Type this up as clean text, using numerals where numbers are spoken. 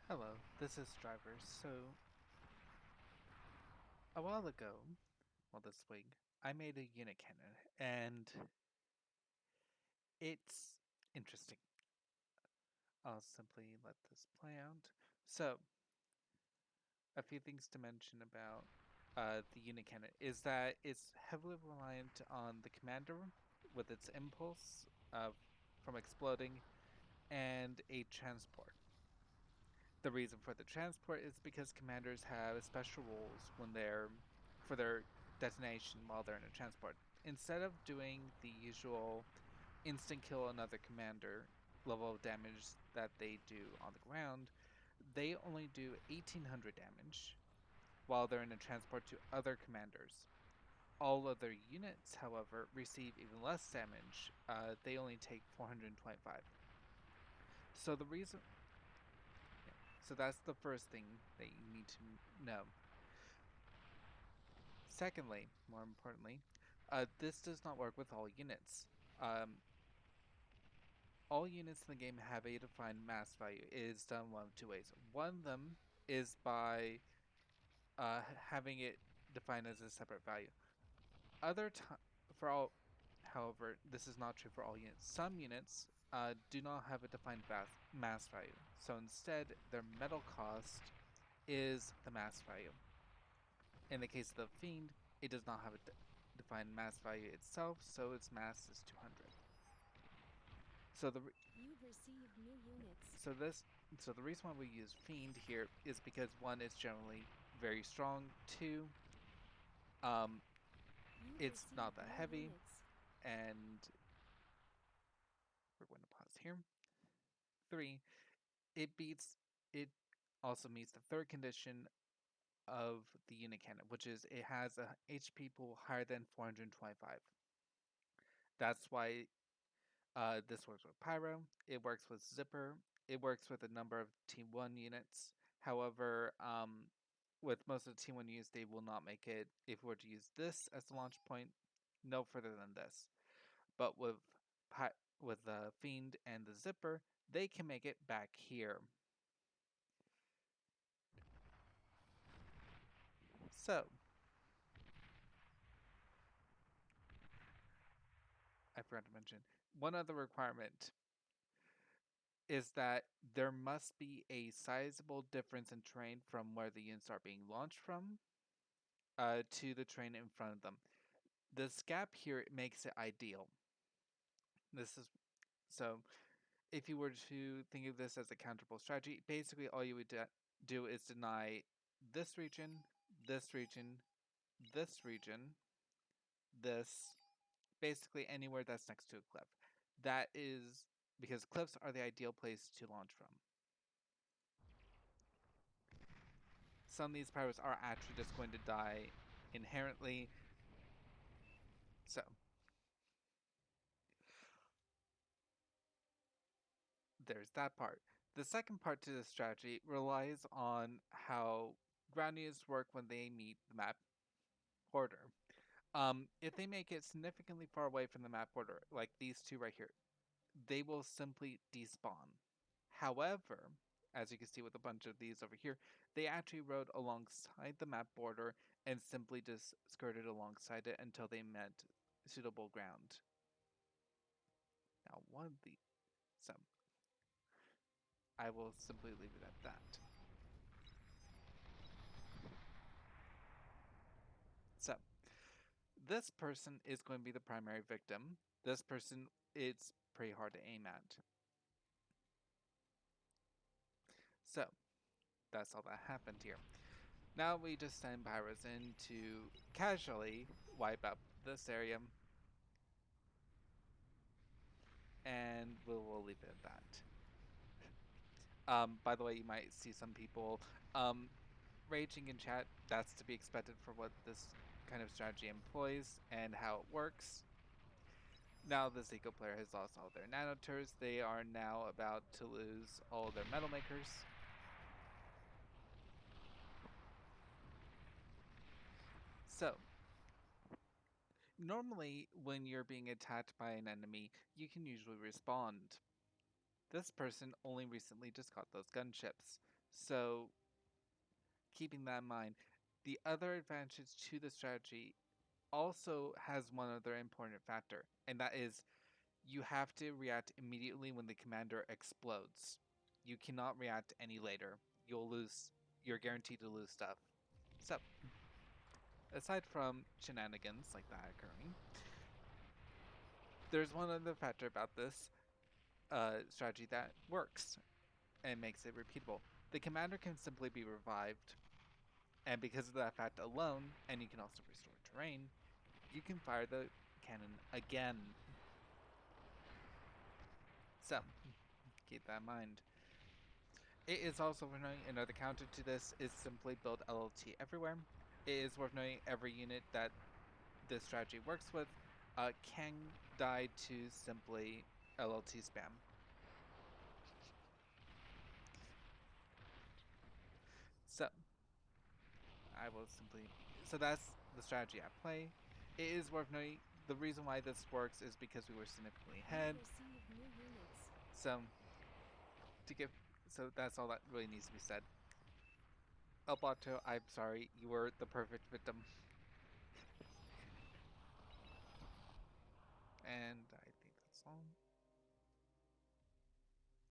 Hello, this is Driver. So, a while ago, well, this week, I made a Unicannon, and it's interesting. I'll simply let this play out. So, a few things to mention about the Unicannon is that it's heavily reliant on the commander with its impulse from exploding and a transport. The reason for the transport is because commanders have special rules when they're for their detonation while they're in a transport. Instead of doing the usual instant kill another commander level of damage that they do on the ground, they only do 1800 damage while they're in a transport to other commanders. All other units, however, receive even less damage. They only take 425. So the reason, so that's the first thing that you need to know. Secondly, more importantly, this does not work with all units. Um, all units in the game have a defined mass value. It is done one of two ways. One of them is by having it defined as a separate value. Other time, for all, however, this is not true for all units. Some units do not have a defined mass value, so instead, their metal cost is the mass value. In the case of the Fiend, it does not have a defined mass value itself, so its mass is 200. So the You've received new units. so this so the reason why we use Fiend here is because one, it's generally very strong. Two, um, You've it's not received that new heavy, units. and we're going to pause here. Three, it beats it also meets the third condition of the Unicannon, which is it has a HP pool higher than 425. That's why this works with Pyro, it works with Zipper, it works with a number of Team 1 units. However, with most of the Team 1 units, they will not make it, if we were to use this as the launch point, no further than this. But with the Fiend and the Zipper, they can make it back here. So, I forgot to mention, one other requirement is that there must be a sizable difference in terrain from where the units are being launched from to the terrain in front of them. This gap here makes it ideal. This is so if you were to think of this as a counterable strategy, basically all you would do is deny this region, this region, this region, this, basically anywhere that's next to a cliff. That is because cliffs are the ideal place to launch from. Some of these pirates are actually just going to die inherently. So there's that part. The second part to this strategy relies on how ground units work when they meet the map border. If they make it significantly far away from the map border, like these two right here, they will simply despawn. However, as you can see with a bunch of these over here, they actually rode alongside the map border and simply just skirted alongside it until they met suitable ground. Now, one of the so I will simply leave it at that. So, this person is going to be the primary victim. This person, it's pretty hard to aim at. So, that's all that happened here. Now we just send pirates in to casually wipe up this area, and we'll leave it at that. By the way, you might see some people raging in chat. That's to be expected for what this kind of strategy employs and how it works. Now the Zico player has lost all their nanoturrets. They are now about to lose all their metal makers. So, normally when you're being attacked by an enemy, you can usually respond. This person only recently just got those gunships. So keeping that in mind, the other advantage to the strategy also has one other important factor, and that is you have to react immediately when the commander explodes. You cannot react any later. You'll lose. You're guaranteed to lose stuff. So, aside from shenanigans like that occurring, there's one other factor about this strategy that works and makes it repeatable. The commander can simply be revived, and because of that fact alone, and you can also restore terrain, you can fire the cannon again. So, keep that in mind. It is also worth noting another counter to this is simply build LLT everywhere. It is worth noting every unit that this strategy works with can die to simply LLT spam. So I will simply. So that's the strategy at play. It is worth noting the reason why this works is because we were significantly You ahead. receive new units. So to give. So that's all that really needs to be said. Albato, I'm sorry, you were the perfect victim. And I think that's all.